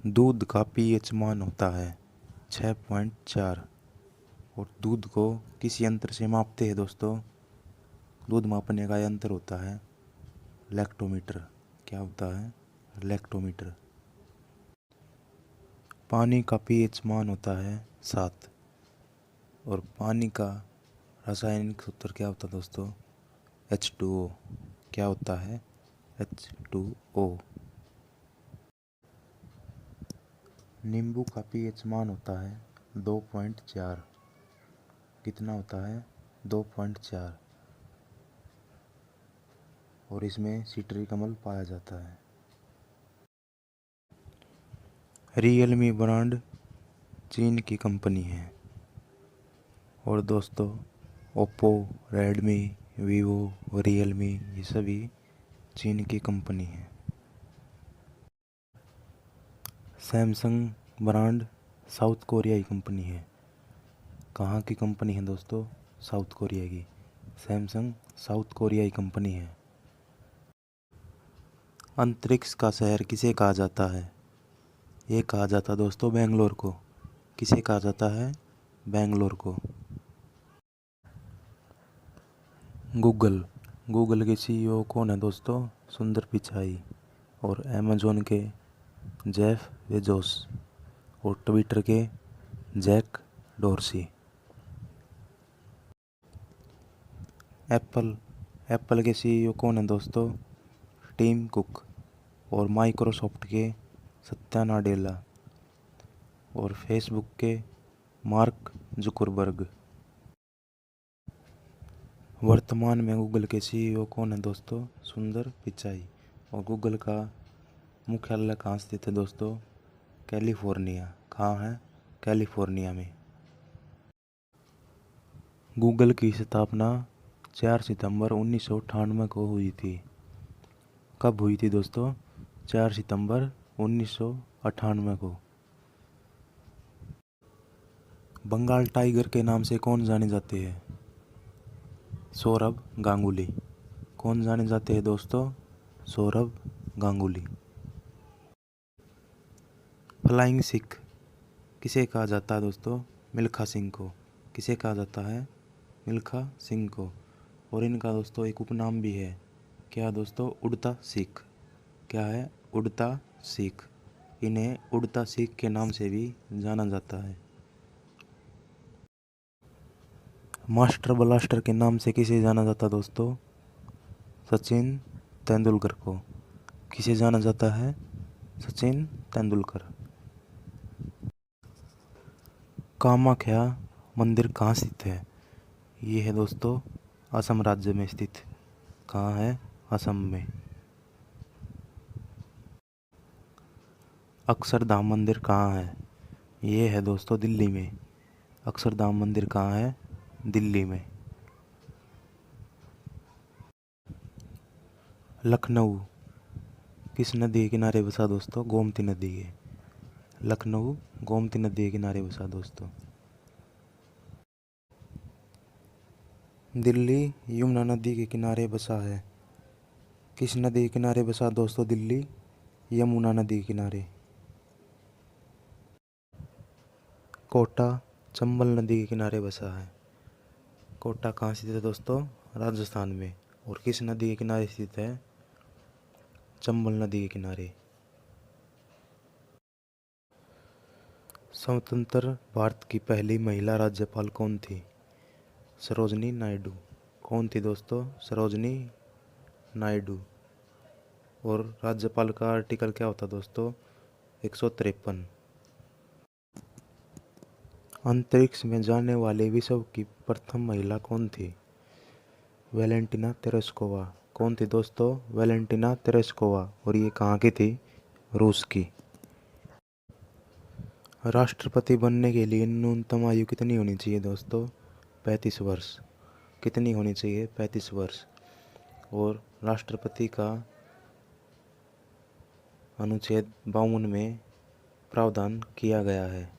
दूध का पीएच मान होता है 6.4। और दूध को किस यंत्र से मापते हैं दोस्तों? दूध मापने का यंत्र होता है लैक्टोमीटर। क्या होता है? लैक्टोमीटर। पानी का पीएच मान होता है 7। और पानी का रासायनिक सूत्र क्या होता है दोस्तों? H2O। क्या होता है? H2O। नींबू का पीएच मान होता है 2.4। कितना होता है? 2.4। और इसमें सिट्रिक अम्ल पाया जाता है। रियलमी ब्रांड चीन की कंपनी है। और दोस्तों ओप्पो, रेडमी, वीवो, रियलमी ये सभी चीन की कंपनी है। सैमसंग ब्रांड साउथ कोरिया की कंपनी है। कहाँ की कंपनी है दोस्तों? साउथ कोरिया की। सैमसंग साउथ कोरिया की कंपनी है। अंतरिक्ष का शहर किसे कहा जाता है? ये कहा जाता है दोस्तों बेंगलोर को। किसे कहा जाता है? बेंगलोर को। गूगल के सीईओ कौन है दोस्तों? सुंदर पिचाई। और अमेजोन के जेफ बेजोस। और ट्विटर के जैक डोर्सी। एप्पल के सीईओ कौन है दोस्तों? Tim cook. और माइक्रोसॉफ्ट के सत्या नाडेला। और फेसबुक के मार्क जुकरबर्ग। वर्तमान में गूगल के सीईओ कौन है दोस्तों? सुंदर पिचाई। और गूगल का मुख्यालय कहाँ स्थित है दोस्तों? कैलिफोर्निया। कहाँ है? कैलिफोर्निया में। गूगल की स्थापना 4 सितंबर 1998 को हुई थी। कब हुई थी दोस्तों? 4 सितंबर 1998 को। बंगाल टाइगर के नाम से कौन जाने जाते हैं? सौरभ गांगुली। कौन जाने जाते हैं दोस्तों? सौरभ गांगुली। फ्लाइंग सिख किसे कहा जाता है दोस्तों? मिल्खा सिंह को। किसे कहा जाता है? मिल्खा सिंह को। और इनका दोस्तों एक उपनाम भी है। क्या दोस्तों? उड़ता सिख। क्या है? उड़ता सिख। इन्हें उड़ता सिख के नाम से भी जाना जाता है। मास्टर ब्लास्टर के नाम से किसे जाना जाता दोस्तों? सचिन तेंदुलकर को। किसे जाना जाता है? सचिन तेंदुलकर। कामाख्या मंदिर कहाँ स्थित है? ये है दोस्तों असम राज्य में स्थित। कहाँ है? असम में। अक्षरधाम मंदिर कहाँ है? ये है दोस्तों दिल्ली में। अक्षरधाम मंदिर कहाँ है? दिल्ली में। लखनऊ किस नदी के किनारे बसा दोस्तों? गोमती नदी के। लखनऊ गोमती नदी के किनारे बसा दोस्तों। दिल्ली यमुना नदी के किनारे बसा है। किस नदी के किनारे बसा दोस्तों दिल्ली? यमुना नदी के किनारे। कोटा चंबल नदी के किनारे बसा है। कोटा कहाँ स्थित है दोस्तों? राजस्थान में। और किस नदी के किनारे स्थित है? चंबल नदी के किनारे। स्वतंत्र भारत की पहली महिला राज्यपाल कौन थी? सरोजनी नायडू। कौन थी दोस्तों? सरोजनी नायडू। और राज्यपाल का आर्टिकल क्या होता दोस्तों? 153। अंतरिक्ष में जाने वाले विश्व की प्रथम महिला कौन थी? Valentina Tereshkova. कौन थी दोस्तों? Valentina Tereshkova. और ये कहाँ की थी? रूस की। राष्ट्रपति बनने के लिए न्यूनतम आयु कितनी होनी चाहिए दोस्तों? 35 वर्ष। कितनी होनी चाहिए? 35 वर्ष। और राष्ट्रपति का अनुच्छेद 52 में प्रावधान किया गया है।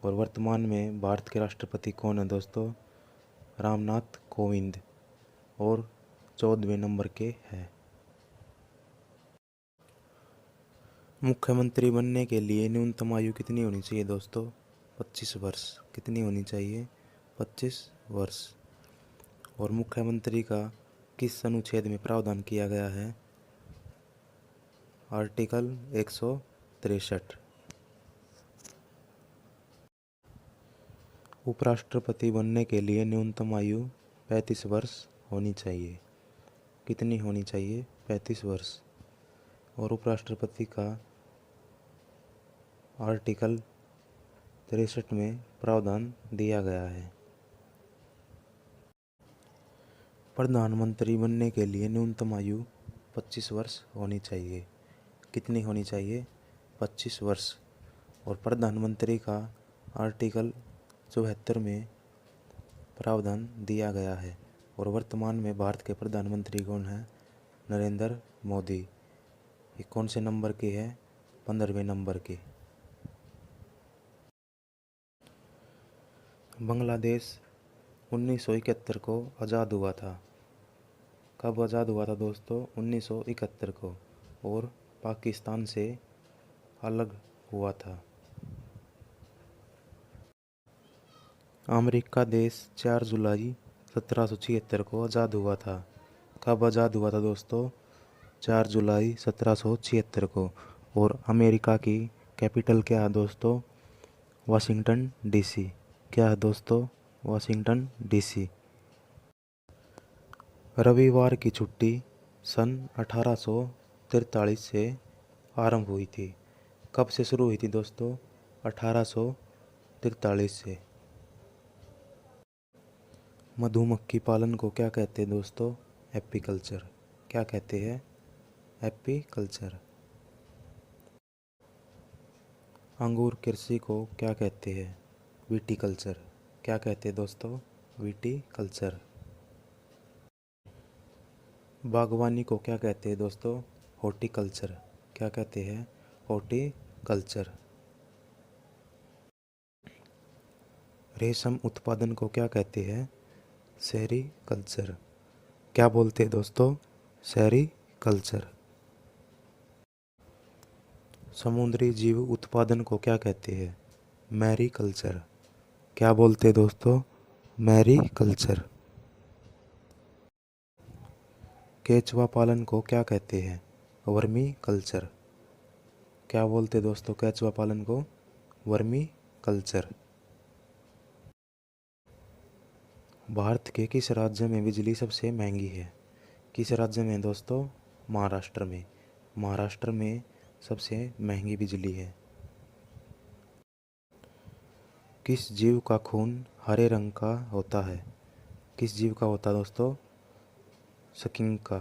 और वर्तमान में भारत के राष्ट्रपति कौन है दोस्तों? रामनाथ कोविंद। और 14वें नंबर के हैं। मुख्यमंत्री बनने के लिए न्यूनतम आयु कितनी होनी चाहिए दोस्तों? 25 वर्ष। कितनी होनी चाहिए? 25 वर्ष। और मुख्यमंत्री का किस अनुच्छेद में प्रावधान किया गया है? आर्टिकल 163। उपराष्ट्रपति बनने के लिए न्यूनतम आयु 35 वर्ष होनी चाहिए। कितनी होनी चाहिए? 35 वर्ष। और उपराष्ट्रपति का आर्टिकल 63 में प्रावधान दिया गया है। प्रधानमंत्री बनने के लिए न्यूनतम आयु 25 वर्ष होनी चाहिए। कितनी होनी चाहिए? 25 वर्ष। और प्रधानमंत्री का आर्टिकल 74 में प्रावधान दिया गया है। और वर्तमान में भारत के प्रधानमंत्री कौन हैं? नरेंद्र मोदी। ये कौन से नंबर के है? 15वें नंबर के। बांग्लादेश 1971 को आज़ाद हुआ था। कब आज़ाद हुआ था दोस्तों? 1971 को। और पाकिस्तान से अलग हुआ था। अमेरिका देश 4 जुलाई 1776 को आज़ाद हुआ था। कब आज़ाद हुआ था दोस्तों? 4 जुलाई 1776 को। और अमेरिका की कैपिटल क्या है दोस्तों? Washington DC. क्या है दोस्तों? Washington DC. रविवार की छुट्टी सन 1843 से आरंभ हुई थी। कब से शुरू हुई थी दोस्तों? 1843 से। मधुमक्खी पालन को क्या कहते हैं दोस्तों? एपीकल्चर। क्या कहते हैं? एपीकल्चर। अंगूर कृषि को क्या कहते हैं? विटीकल्चर। क्या कहते हैं दोस्तों? विटीकल्चर। बागवानी को क्या कहते हैं दोस्तों? हॉर्टिकल्चर। क्या कहते हैं? हॉर्टिकल्चर। रेशम उत्पादन को क्या कहते हैं? सेरीकल्चर। क्या बोलते हैं दोस्तों? सेरीकल्चर। समुद्री जीव उत्पादन को क्या कहते हैं? मैरीकल्चर। क्या बोलते हैं दोस्तों? मैरीकल्चर। केचुआ पालन को क्या कहते हैं? Vermi culture. क्या बोलते हैं दोस्तों केचुआ पालन को? Vermi culture. भारत के किस राज्य में बिजली सबसे महंगी है? किस राज्य में दोस्तों? महाराष्ट्र में। महाराष्ट्र में सबसे महंगी बिजली है। किस जीव का खून हरे रंग का होता है? किस जीव का होता है दोस्तों? स्किंक का।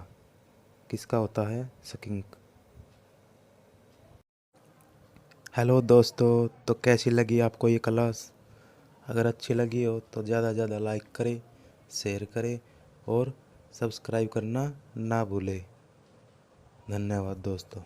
किसका होता है? स्किंक। हेलो दोस्तों, तो कैसी लगी आपको ये क्लास? अगर अच्छी लगी हो तो ज़्यादा से ज़्यादा लाइक करें, शेयर करें और सब्सक्राइब करना ना भूलें। धन्यवाद दोस्तों।